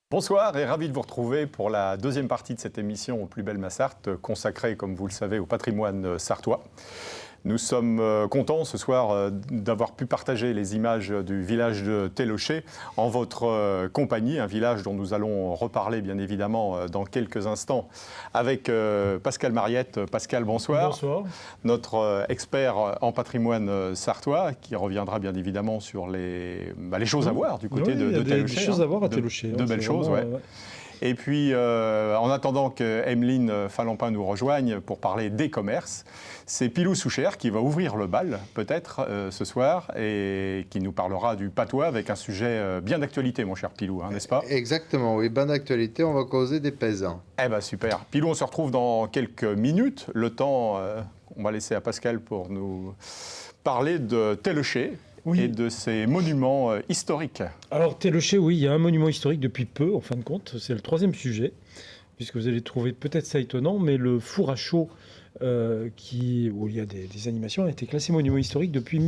Bonsoir et ravi de vous retrouver pour la deuxième partie de cette émission Aux plus belles Massarthes, consacrée, comme vous le savez, au patrimoine sartois. Nous sommes contents ce soir d'avoir pu partager les images du village de Télocher en votre compagnie, un village dont nous allons reparler bien évidemment dans quelques instants avec Pascal Mariette. Pascal, bonsoir. Bonsoir. Notre expert en patrimoine sartois qui reviendra bien évidemment sur les choses à voir du côté de Télocher. Des choses à voir à Télocher. De belles choses, ouais. Et puis, en attendant que Emeline Falampin nous rejoigne pour parler des commerces, c'est Pilou Souchère qui va ouvrir le bal, peut-être, ce soir, et qui nous parlera du patois avec un sujet bien d'actualité, mon cher Pilou, hein, n'est-ce pas? Exactement, oui, bien d'actualité, on va causer des paysans. Eh bien, super. Pilou, on se retrouve dans quelques minutes. Le temps, on va laisser à Pascal pour nous parler de Télocher. Oui. Et de ces monuments historiques. Alors, Télocher, oui, il y a un monument historique depuis peu, en fin de compte. C'est le troisième sujet, puisque vous allez trouver peut-être ça étonnant, mais le four à chaud, où il y a des animations, a été classé monument historique depuis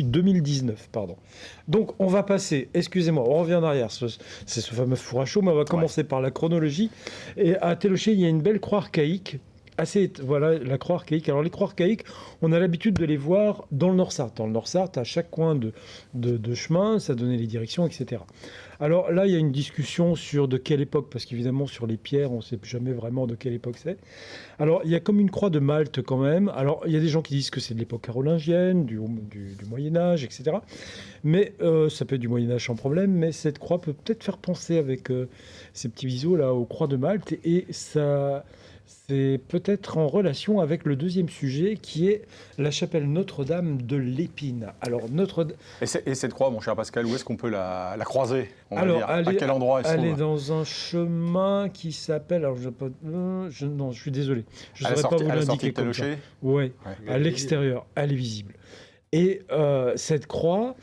2019. Pardon. Donc, on va passer, excusez-moi, on revient en arrière, c'est ce fameux four à chaud, mais on va commencer par la chronologie. Et à Télocher, il y a une belle croix archaïque. Voilà, la croix archaïque. Alors, les croix archaïques, on a l'habitude de les voir dans le Nord-Sarthe. Dans le Nord-Sarthe, à chaque coin de chemin, ça donnait les directions, etc. Alors là, il y a une discussion sur de quelle époque, parce qu'évidemment, sur les pierres, on ne sait jamais vraiment de quelle époque c'est. Alors, il y a comme une croix de Malte quand même. Alors, il y a des gens qui disent que c'est de l'époque carolingienne, du Moyen-Âge, etc. Mais ça peut être du Moyen-Âge sans problème, mais cette croix peut peut-être faire penser avec ces petits biseaux là aux croix de Malte, et ça... C'est peut-être en relation avec le deuxième sujet qui est la chapelle Notre-Dame de l'Épine. Alors, Et cette croix, mon cher Pascal, où est-ce qu'on peut la croiser? À quel endroit elle se trouve? Elle est dans un chemin qui s'appelle... Alors, non, je suis désolé. Je ne saurais pas vous l'indiquer comme ça. Oui, à l'extérieur, elle est visible. Et cette croix...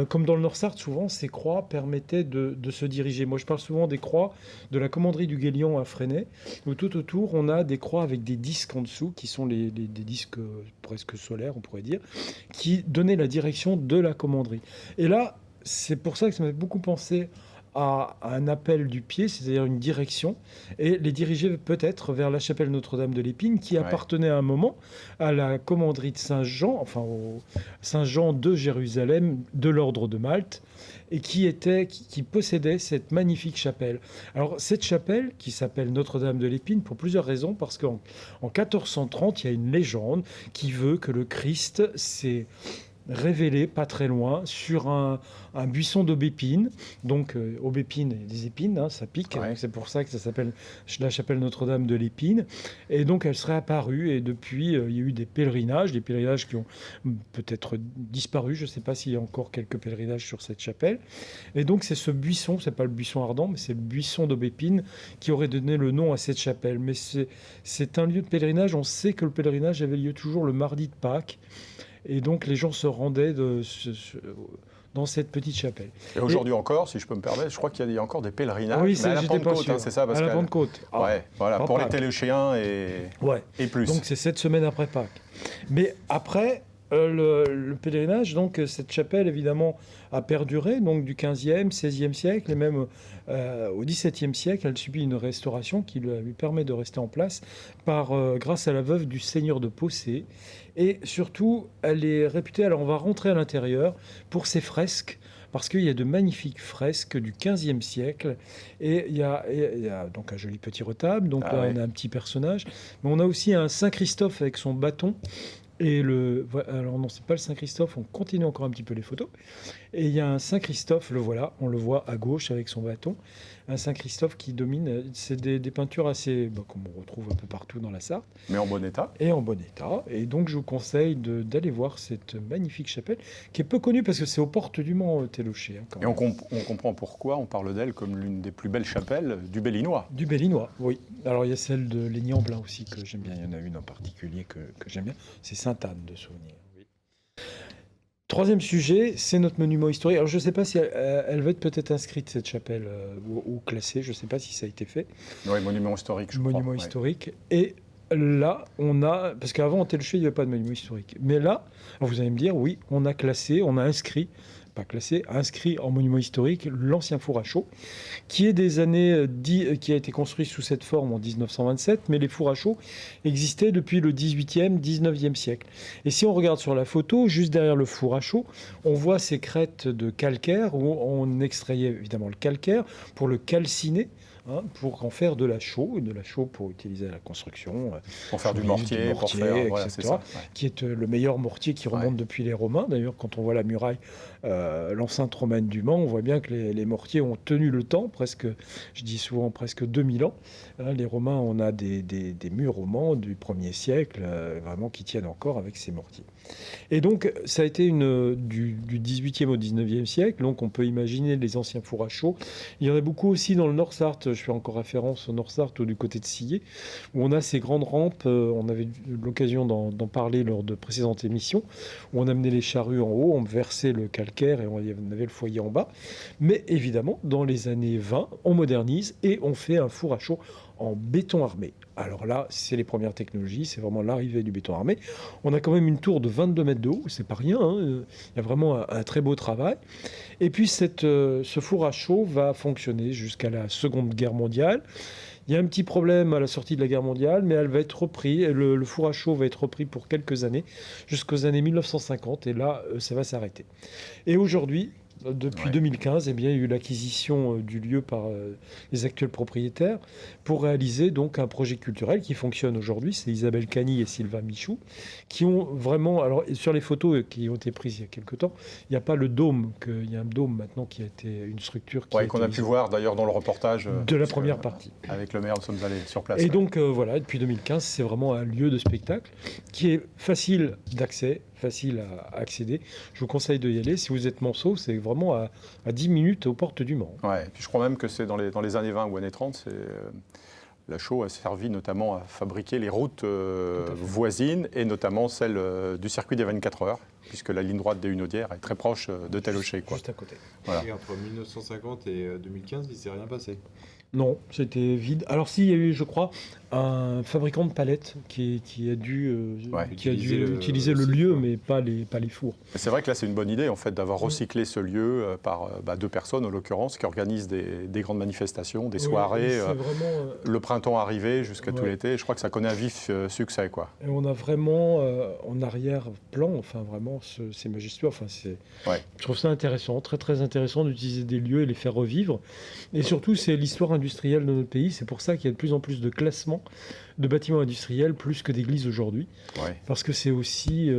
comme dans le Nord-Sarthe, souvent, ces croix permettaient de se diriger. Moi, je parle souvent des croix de la commanderie du Guélion à Fresnay, où tout autour, on a des croix avec des disques en dessous, qui sont des disques presque solaires, on pourrait dire, qui donnaient la direction de la commanderie. Et là, c'est pour ça que ça m'a fait beaucoup penser à un appel du pied, c'est-à-dire une direction, et les diriger peut-être vers la chapelle Notre-Dame de l'Épine, qui appartenait à un moment à la commanderie de Saint-Jean, enfin au Saint-Jean de Jérusalem, de l'ordre de Malte, et qui possédait cette magnifique chapelle. Alors cette chapelle, qui s'appelle Notre-Dame de l'Épine, pour plusieurs raisons, parce qu'en 1430, il y a une légende qui veut que le Christ s'est révélé pas très loin sur un buisson d'aubépine. Donc aubépine et des épines, hein, ça pique, donc c'est pour ça que ça s'appelle la chapelle Notre-Dame de l'Épine. Et donc elle serait apparue, et depuis il y a eu des pèlerinages qui ont peut-être disparu. Je ne sais pas s'il y a encore quelques pèlerinages sur cette chapelle. Et donc c'est ce buisson, c'est pas le buisson ardent, mais c'est le buisson d'aubépine qui aurait donné le nom à cette chapelle. Mais c'est un lieu de pèlerinage. On sait que le pèlerinage avait lieu toujours le mardi de Pâques. Et donc, les gens se rendaient dans cette petite chapelle. Et aujourd'hui encore, si je peux me permettre, je crois qu'il y a encore des pèlerinages. Oui, à la Pentecôte, hein, c'est ça, Pascal? À la Pentecôte. Voilà, pour les Télochéens et plus. Donc, c'est 7 semaines après Pâques. Mais après... le pèlerinage, donc cette chapelle évidemment a perduré donc du 15e, 16e siècle, et même au 17e siècle, elle subit une restauration qui lui permet de rester en place grâce à la veuve du seigneur de Possé. Et surtout, elle est réputée, alors on va rentrer à l'intérieur, pour ses fresques, parce qu'il y a de magnifiques fresques du XVe siècle, et il y a donc un joli petit retable, donc on a un petit personnage, mais on a aussi un Saint-Christophe avec son bâton. Alors non, c'est pas le Saint-Christophe, on continue encore un petit peu les photos. Et il y a un Saint-Christophe, on le voit à gauche avec son bâton. Un Saint-Christophe qui domine, c'est des peintures assez, comme on retrouve un peu partout dans la Sarthe. Mais en bon état. Et en bon état. Et donc je vous conseille d'aller voir cette magnifique chapelle, qui est peu connue parce que c'est aux portes du Mont Télocher. Hein, et on comprend pourquoi on parle d'elle comme l'une des plus belles chapelles du Bellinois. Du Bellinois, oui. Alors il y a celle de Légnamblin aussi que j'aime bien. Il y en a une en particulier que j'aime bien. C'est Sainte-Anne de Saunier. Oui. Troisième sujet, c'est notre monument historique. Alors je ne sais pas si elle va être peut-être inscrite, cette chapelle, ou classée. Je ne sais pas si ça a été fait. Oui, monument historique, je crois. Monument historique. Et là, on a... Parce qu'avant, en Téléchet, il n'y avait pas de monument historique. Mais là, vous allez me dire, oui, on a classé, on a inscrit, pas classé, inscrit en monument historique l'ancien four à chaud, qui est des années qui a été construit sous cette forme en 1927, mais les fours à chaud existaient depuis le 18e, 19e siècle. Et si on regarde sur la photo, juste derrière le four à chaud, on voit ces crêtes de calcaire où on extrayait évidemment le calcaire pour le calciner, pour en faire de la chaux pour utiliser à la construction. Pour faire du mortier, pour faire, etc., voilà, c'est ça, qui est le meilleur mortier qui remonte depuis les Romains. D'ailleurs, quand on voit la muraille, l'enceinte romaine du Mans, on voit bien que les mortiers ont tenu le temps, presque, je dis souvent presque 2000 ans. Les Romains, on a des murs au Mans du 1er siècle, vraiment qui tiennent encore avec ces mortiers. Et donc, ça a été du 18e au 19e siècle, donc on peut imaginer les anciens fours à chaud. Il y en a beaucoup aussi dans le Nord-Sarthe, je fais encore référence au Nord-Sarthe ou du côté de Sillé, où on a ces grandes rampes, on avait eu l'occasion d'en parler lors de précédentes émissions, où on amenait les charrues en haut, on versait le calcaire et on avait le foyer en bas. Mais évidemment, dans les années 20, on modernise et on fait un four à chaud en béton armé. Alors là, c'est les premières technologies, c'est vraiment l'arrivée du béton armé. On a quand même une tour de 22 mètres de haut, c'est pas rien, il y a vraiment un très beau travail. Et puis ce four à chaud va fonctionner jusqu'à la Seconde Guerre mondiale. Il y a un petit problème à la sortie de la guerre mondiale, mais elle va être repris, le four à chaud va être repris pour quelques années, jusqu'aux années 1950, et là, ça va s'arrêter. Et aujourd'hui, depuis 2015, eh bien, il y a eu l'acquisition du lieu par les actuels propriétaires pour réaliser donc un projet culturel qui fonctionne aujourd'hui. C'est Isabelle Cagny et Sylvain Michou qui ont vraiment... Alors, sur les photos qui ont été prises il y a quelques temps, il n'y a pas le dôme, il y a un dôme maintenant qui a été une structure qu'on a pu voir d'ailleurs dans le reportage de la première partie. Avec le maire, nous sommes allés sur place. Et donc, voilà, depuis 2015, c'est vraiment un lieu de spectacle qui est facile d'accès, facile à accéder. Je vous conseille de y aller. Si vous êtes Manceau, c'est vraiment à 10 minutes aux portes du Mans. Ouais, puis je crois même que c'est dans les années 20 ou années 30, la chaux a servi notamment à fabriquer les routes voisines et notamment celle du circuit des 24 heures, puisque la ligne droite des Hunaudières est très proche de Téléchet. Juste à côté. Voilà. Et entre 1950 et 2015, il ne s'est rien passé. Non, c'était vide. Alors si, il y a eu, je crois, un fabricant de palettes qui a dû utiliser le lieu, mais pas les fours. C'est vrai que là, c'est une bonne idée, en fait, d'avoir recyclé ce lieu par 2 personnes, en l'occurrence, qui organisent des grandes manifestations, des soirées. Le printemps arrivé jusqu'à tout l'été. Je crois que ça connaît un vif succès, quoi. Et on a vraiment, en arrière-plan, enfin, vraiment, c'est majestueux. Enfin, je trouve ça intéressant, très, très intéressant d'utiliser des lieux et les faire revivre. Et surtout, c'est l'histoire industrielle de notre pays. C'est pour ça qu'il y a de plus en plus de classements de bâtiments industriels plus que d'églises aujourd'hui. Parce que c'est aussi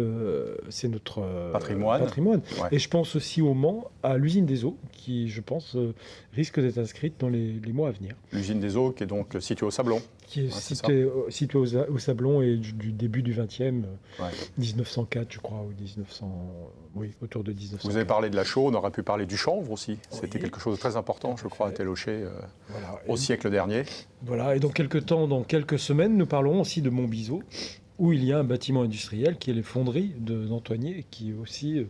c'est notre patrimoine. Et je pense aussi au Mans, à l'usine des Eaux, qui, je pense, risque d'être inscrite dans les mois à venir. L'usine des Eaux, qui est donc située au Sablon. Qui est située au Sablon et du début du 20e, 1904, je crois, ou 1900... Oui, autour de 1900. Vous avez parlé de la chaux, on aurait pu parler du chanvre aussi. C'était quelque chose de très important, je crois, à Téléchet, au siècle dernier. Voilà, et dans quelques semaines, nous parlerons aussi de Montbiseau, où il y a un bâtiment industriel qui est les fonderies d'Antoigné, qui aussi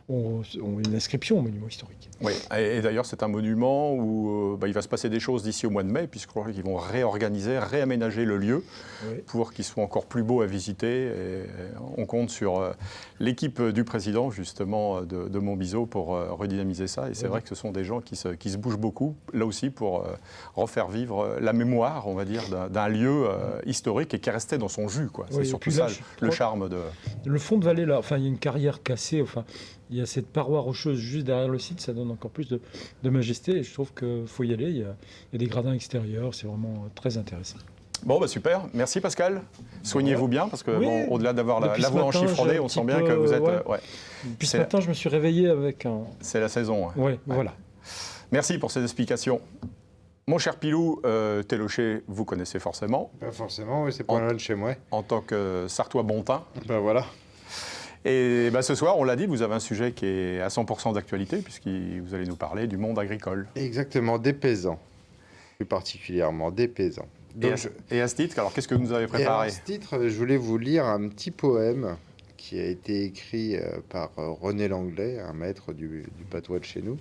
ont une inscription au monument historique. Oui, et d'ailleurs c'est un monument où il va se passer des choses d'ici au mois de mai, puisqu'ils vont réorganiser, réaménager le lieu pour qu'il soit encore plus beau à visiter. Et on compte sur l'équipe du président justement de Montbiseau pour redynamiser ça. Et c'est vrai que ce sont des gens qui se bougent beaucoup, là aussi pour refaire vivre la mémoire, on va dire, d'un lieu historique et qui restait dans son jus, quoi. C'est surtout ça le charme de... Le fond de vallée, là, enfin, il y a une carrière cassée, enfin, il y a cette paroi rocheuse juste derrière le site, ça donne encore plus de majesté, et je trouve qu'il faut y aller, il y a des gradins extérieurs, c'est vraiment très intéressant. Bon, super, merci Pascal. Soignez-vous bien, parce que au-delà d'avoir la voix enchiffronnée, on sent bien que vous êtes... Depuis ce matin, je me suis réveillé avec un... C'est la saison. Voilà. Merci pour ces explications. Mon cher Pilou, Téléchet, vous connaissez forcément. Pas forcément, oui, c'est pas loin de chez moi. En tant que Sartois bon teint. Ben voilà. Et ce soir, on l'a dit, vous avez un sujet qui est à 100% d'actualité, puisque vous allez nous parler du monde agricole. Exactement, des paysans. Plus particulièrement, des paysans. Donc, et à ce titre, alors qu'est-ce que vous nous avez préparé ? À ce titre, je voulais vous lire un petit poème qui a été écrit par René Langlais, un maître du patois de chez nous,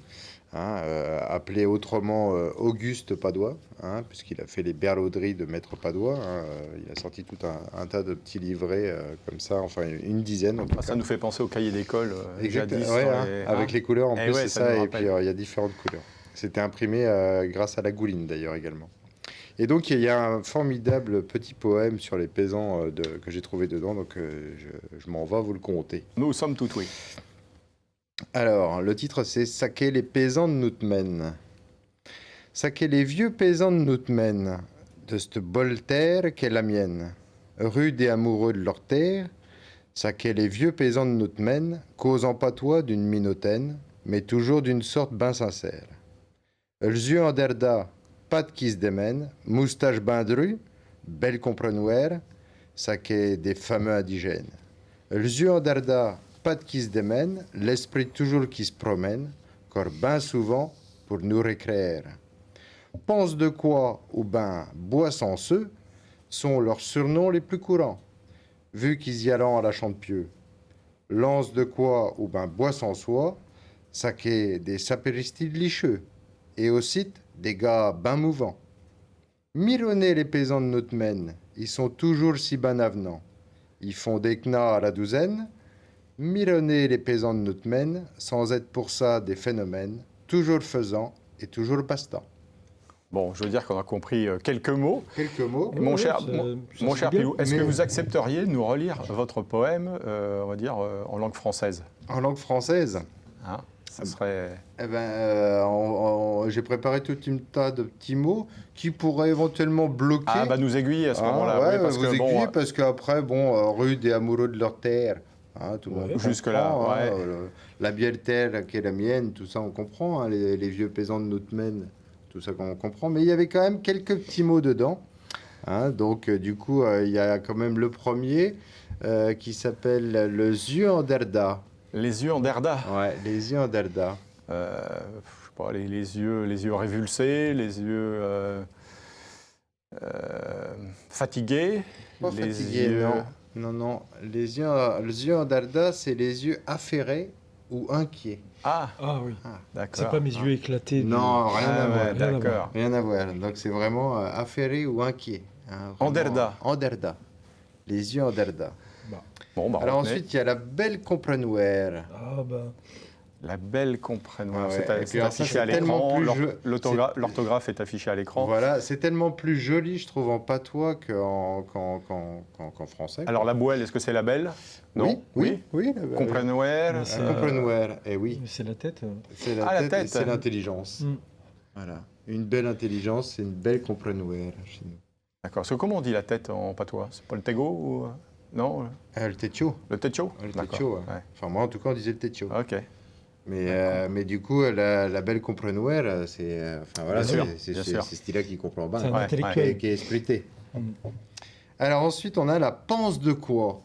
appelé autrement Auguste Padois, puisqu'il a fait les berlauderies de Maître Padois. Il a sorti tout un tas de petits livrets comme ça, enfin une dizaine. En tout cas. Ça nous fait penser au cahier d'école. Exactement, avec les couleurs en plus, c'est ça, et puis il y a différentes couleurs. C'était imprimé grâce à la Gouline d'ailleurs également. Et donc il y a un formidable petit poème sur les paysans que j'ai trouvé dedans, donc je m'en vais vous le conter. Nous sommes tout oui. Alors, le titre c'est « Saquer les paysans de Noutmen ». Saquer les vieux paysans de Noutmen, de cette belle terre qu'est la mienne, rude et amoureux de leur terre, saquer les vieux paysans de Noutmen, causant patois d'une minotaine, mais toujours d'une sorte ben sincère. Les yeux en derda, pattes qui se démènent, moustache ben dru, belle comprenouère, saquer des fameux indigènes. Les yeux en derda, pattes qui se démènent, l'esprit toujours qui se promène, corps ben souvent pour nous récréer. Pense de quoi ou ben bois sans ceux sont leurs surnoms les plus courants, vu qu'ils y allant à la chante-pieux. Lance de quoi ou ben bois sans soi, saquer des sapéristis licheux, et aussi des gars ben mouvants. Mironnez les paysans de Noutmen, ils sont toujours si ben avenants. Ils font des knas à la douzaine. Mironnez les paysans de Noutmen, sans être pour ça des phénomènes, toujours faisant et toujours bastant. Bon, je veux dire qu'on a compris quelques mots. Quelques mots. Mon cher Pilou, est-ce que vous accepteriez de nous relire votre poème, on va dire, en langue française? En langue française Ça serait... Eh ben, j'ai préparé tout un tas de petits mots qui pourraient éventuellement bloquer. Ah, bah nous aiguiller à ce moment-là. Ouais, parce vous aiguiller, parce qu'après, rude et amoureux de leur terre. Tout le monde jusque-là, la bielle terre qui est la mienne, tout ça on comprend, les vieux paysans de Noutmen, tout ça qu'on comprend, mais il y avait quand même quelques petits mots dedans. Donc du coup, il y a quand même le premier qui s'appelle le yeux en derda. Les yeux en derda. Ouais, les yeux en derda. Je sais pas, les yeux révulsés, les yeux fatigués. Pas les fatigués, yeux... Non. Les yeux en derda, c'est les yeux affairés ou inquiets. Ah oui. D'accord. C'est pas mes yeux éclatés. Non, rien à voir. D'accord. Rien à voir. Donc c'est vraiment affairé ou inquiet. En derda. En derda. Les yeux en derda. Bon, alors ensuite, il y a la belle comprenouère. La belle comprenouère. C'est alors, affiché à l'écran. L'orthographe est affichée à l'écran. Voilà, c'est tellement plus joli, je trouve, en patois qu'en français. Alors la bouelle, est-ce que c'est la belle? Non. Oui. Comprenouère. Comprenouère, oui. C'est la tête. C'est la tête, c'est l'intelligence. Voilà. Une belle intelligence, c'est une belle comprenouère chez nous. D'accord. Comment on dit la tête en patois? C'est pas le tego ou... Non. Le tetio. Le tetio. Le tetio, ouais. Enfin, moi, en tout cas, on disait le tetio. Ok. Mais du coup, la belle comprenouère, c'est ce style-là qui comprend bien. C'est un intellectuel. Qui est esprité. Alors ensuite, on a la panse de quoi?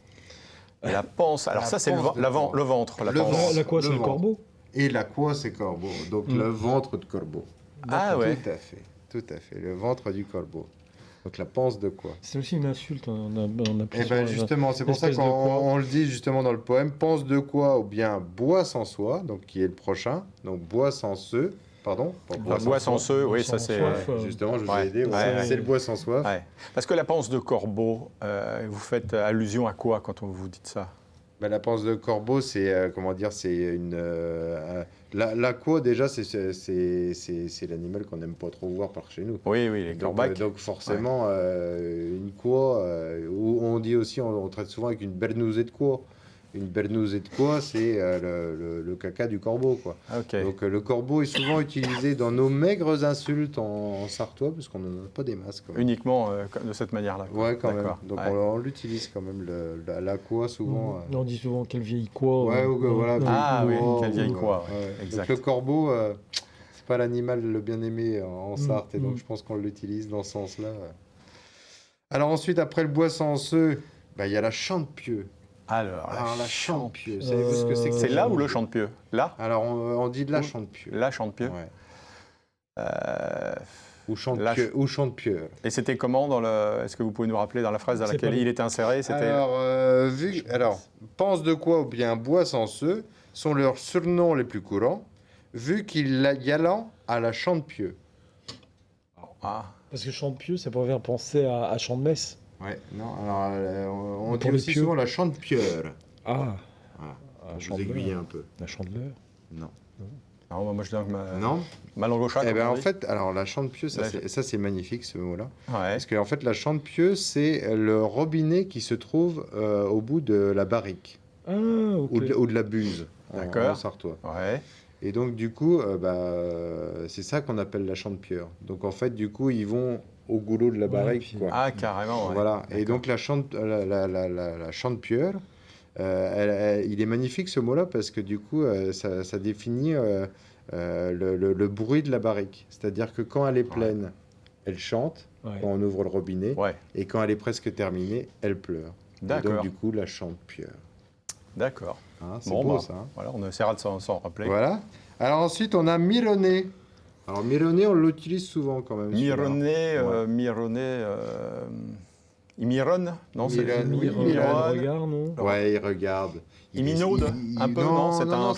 La panse. Alors ça, c'est le ventre. La panse. La quoi, c'est le corbeau? Et la quoi, c'est corbeau. Donc le ventre de corbeau. Ouais. Tout à fait. Le ventre du corbeau. Donc la panse de quoi? C'est aussi une insulte. On justement, c'est pour ça qu'on le dit justement dans le poème. Panse de quoi ou bien bois sans soi, donc qui est le prochain. Donc bois sans ceux, pardon. Bois sans ceux, oui, ça c'est... Justement, je vous ai aidé. C'est le bois sans soif. Ouais. Parce que la panse de corbeau, vous faites allusion à quoi quand on vous dit ça? La panse de corbeau, c'est c'est une... La quoi, déjà, c'est l'animal qu'on n'aime pas trop voir par chez nous. Oui, les corbacs. Donc forcément, une quoi, où on dit aussi, on traite souvent avec une bernousée de quoi. Une bernousée de quoi, c'est le caca du corbeau, quoi. Okay. Donc le corbeau est souvent utilisé dans nos maigres insultes en sartois, parce qu'on n'en a pas des masses. Uniquement de cette manière-là. Ouais, quand même. Donc on l'utilise quand même, la quoi, souvent. On dit souvent quelle vieille quoi. Ouais, voilà. Quelle vieille quoi. Exact. Donc le corbeau, c'est pas l'animal le bien aimé en Sarthe, et donc je pense qu'on l'utilise dans ce sens-là. Alors ensuite, après le bois sans ceux, il y a la chante-pieux. Alors la chante-pieux, savez-vous ce que c'est que c'est là ou le chante-pieux? Là? Alors on dit de la chante-pieux. La chante-pieux? Ouais. ou champ de pieuvre. Et c'était comment dans le... Est-ce que vous pouvez nous rappeler dans la phrase dans laquelle il était inséré? Alors, pense de quoi ou bien bois sans ceux sont leurs surnoms les plus courants, vu qu'il y allant à la champ de pieux. Parce que champ de pieux, ça pourrait faire penser à champ de messe. Ouais, non, alors on dit aussi souvent la champ de pieure. Voilà. Je vous aiguille un peu. La chandeleur. Non. Non, moi je dis Non. ma langue au chat. En fait, alors la champ de pieux, ça c'est magnifique ce mot-là. Ouais. Parce que en fait, la champ de pieux, c'est le robinet qui se trouve au bout de la barrique. Ou de la buse. En sartois. Ouais. Et donc du coup, c'est ça qu'on appelle la champ de pieux. Donc en fait, du coup, ils vont au goulot de la barrique. Quoi. Ah, carrément. Ouais. Voilà. Et donc la champ de pieux, il est magnifique ce mot-là parce que du coup, ça définit le bruit de la barrique. C'est-à-dire que quand elle est pleine, elle chante quand on ouvre le robinet, et quand elle est presque terminée, elle pleure. D'accord. Et donc du coup, la champ de pieux. D'accord. C'est beau ça. Voilà, on essaiera de s'en rappeler. Voilà. Alors ensuite, on a mironné. Alors mironné, on l'utilise souvent quand même. Mironné, il mironne, non? Il regarde, non? Ouais, il regarde. Il minaude un peu, non? C'est un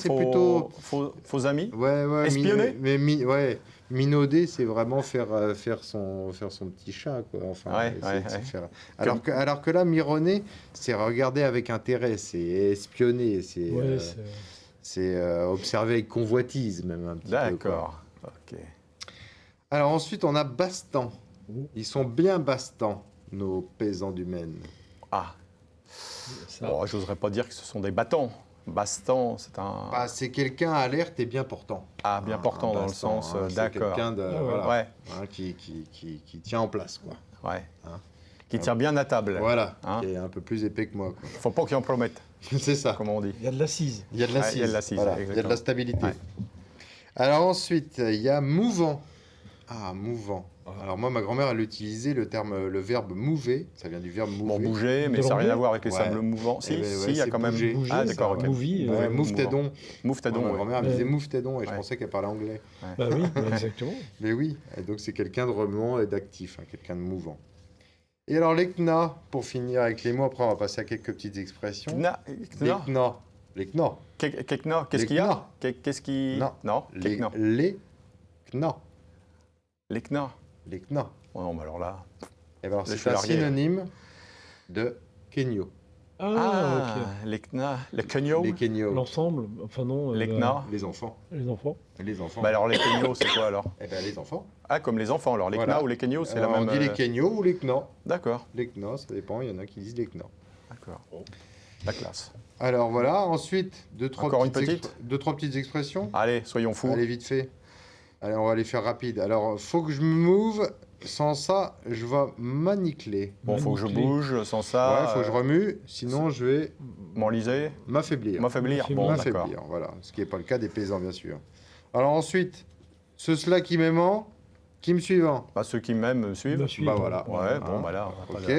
faux ami? Ouais. Espionner? Minauder, c'est vraiment faire son petit chat, quoi. Enfin, faire... Alors que là, mironner, c'est regarder avec intérêt, c'est espionner, c'est observer avec convoitise, même un petit peu. D'accord, ok. Alors ensuite, on a bastan. Ils sont bien bastants, nos paysans du Maine. Ah. Bon, j'oserais pas dire que ce sont des bâtons. Bastan, c'est un... c'est quelqu'un alerte et bien portant. Ah, bien portant dans bastan, le sens, d'accord. C'est quelqu'un qui tient en place, quoi. Ouais. Qui tient bien à table. Voilà, qui est un peu plus épais que moi, quoi. Faut pas qu'il en promette. C'est ça. Comme on dit. Il y a de l'assise. Il y a de l'assise, voilà. Il y a de la stabilité. Ouais. Alors ensuite, il y a mouvant. Ah, mouvant. Alors moi, ma grand-mère, elle utilisait le verbe mouver. Ça vient du verbe mouver. Bon, bouger, mais ça n'a rien à voir avec les sables mouvants. Si, il y a quand même... Bouger. Ah, d'accord, ok. Mouftédon. Mouftédon, ma grand-mère, elle disait mouftédon, et je pensais qu'elle parlait anglais. Bah oui, exactement. Mais oui, et donc c'est quelqu'un de remuant et d'actif, quelqu'un de mouvant. Et alors les kna, pour finir avec les mots, après on va passer à quelques petites expressions. Les kna. Qu'est-ce qu'il y a? Qu'est-ce qui... Non. Les kna. Les kna. Les kna. Oh non, mais alors là... Et alors c'est un synonyme de kenyo. Ah, ok. Les kna. Les kenyo. Les kenyo. L'ensemble, enfin non. Les kna. Les enfants. Les enfants. Les enfants. Bah alors les kenyo, c'est quoi alors? Eh bien les enfants. Ah, comme les enfants alors. Les kna ou les kenyo, c'est la même... On dit les kenyo ou les kna. D'accord. Les kna, ça dépend, il y en a qui disent les kna. D'accord. La classe. Alors voilà, ensuite, deux, trois petites expressions. Allez, soyons fous. Allez, vite fait. Allez, on va les faire rapide. Alors, faut que je me move. Sans ça, je vais manicler. Bon, faut que je bouge. Sans ça... Ouais, faut que je remue. Sinon, je vais... M'enliser. M'affaiblir. Bon, d'accord. Voilà. Ce qui n'est pas le cas des paysans, bien sûr. Alors ensuite, ceux-là qui m'aiment, qui me suivent. Bah, ceux qui m'aiment me suivent. Bah voilà. Ouais, bon, bah là... Ok.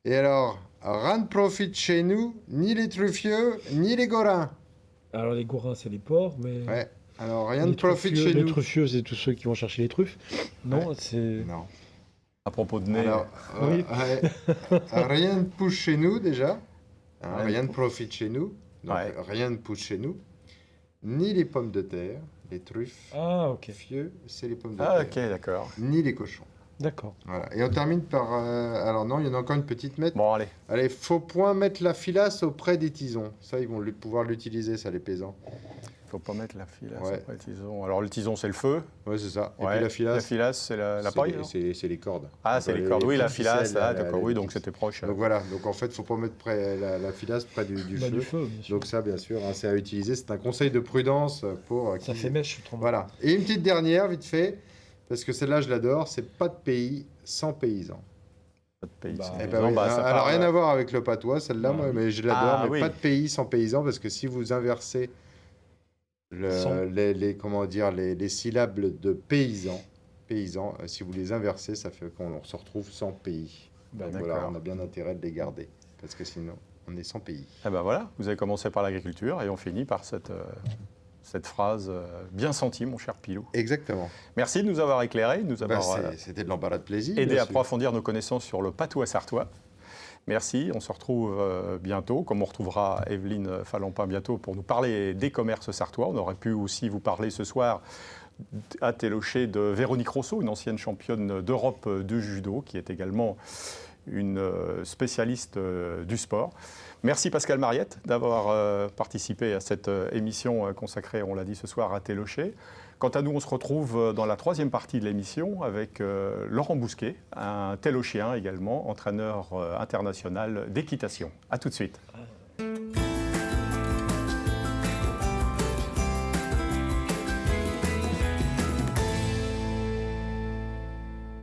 Et alors, rien ne profite chez nous, ni les truffieux, ni les gorins. Alors les gorins, c'est les porcs, mais... Ouais. Alors, rien ne profite chez nous. Les truffieux, c'est tous ceux qui vont chercher les truffes. Non, c'est... Non. À propos de nez... Alors, oui. Rien ne pousse chez nous, déjà. Rien ne profite chez nous. Donc, rien ne pousse chez nous. Ni les pommes de terre, les truffes. Ah, ok. Fieux, c'est les pommes de terre. Ah, ok, d'accord. Ni les cochons. D'accord. Voilà. Et on termine par... alors non, il y en a encore une petite mettre. Bon, allez. Allez, faut point mettre la filasse auprès des tisons. Ça, ils vont pouvoir l'utiliser, ça, les paysans. Faut pas mettre la filasse auprès des tisons. Alors, le tison, c'est le feu. Ouais, c'est ça. Et puis la filasse... La filasse, c'est la paille, c'est les cordes. Ah, c'est les cordes. Oui, la filasse, d'accord. Oui, donc c'était proche. Donc voilà. Donc en fait, faut pas mettre la filasse près du feu. Du feu, bien sûr. Donc ça, bien sûr, c'est à utiliser. C'est un conseil de prudence pour... Ça fait mèche, je trouve. Voilà. Et une petite dernière, vite fait, parce que celle-là, je l'adore, c'est pas de pays sans paysans. Pas de pays sans paysans. Elle n'a rien à voir avec le patois, celle-là, mais je l'adore. Mais pas de pays sans paysans, parce que si vous inversez les syllabes de paysan, si vous les inversez, ça fait qu'on se retrouve sans pays. Donc voilà, on a bien intérêt de les garder, parce que sinon, on est sans pays. Eh ben voilà, vous avez commencé par l'agriculture et on finit par cette Cette phrase bien sentie, mon cher Pilou. Exactement. Merci de nous avoir éclairés, c'était de l'embarras de plaisir. Aidé à approfondir nos connaissances sur le patois sartois. Merci, on se retrouve bientôt, comme on retrouvera Evelyne Falampin bientôt pour nous parler des commerces sartois. On aurait pu aussi vous parler ce soir à Télocher de Véronique Rousseau, une ancienne championne d'Europe de judo, qui est également une spécialiste du sport. Merci Pascal Mariette d'avoir participé à cette émission consacrée, on l'a dit ce soir, à Télocher. Quant à nous, on se retrouve dans la troisième partie de l'émission avec Laurent Bousquet, un Télochien également, entraîneur international d'équitation. A tout de suite.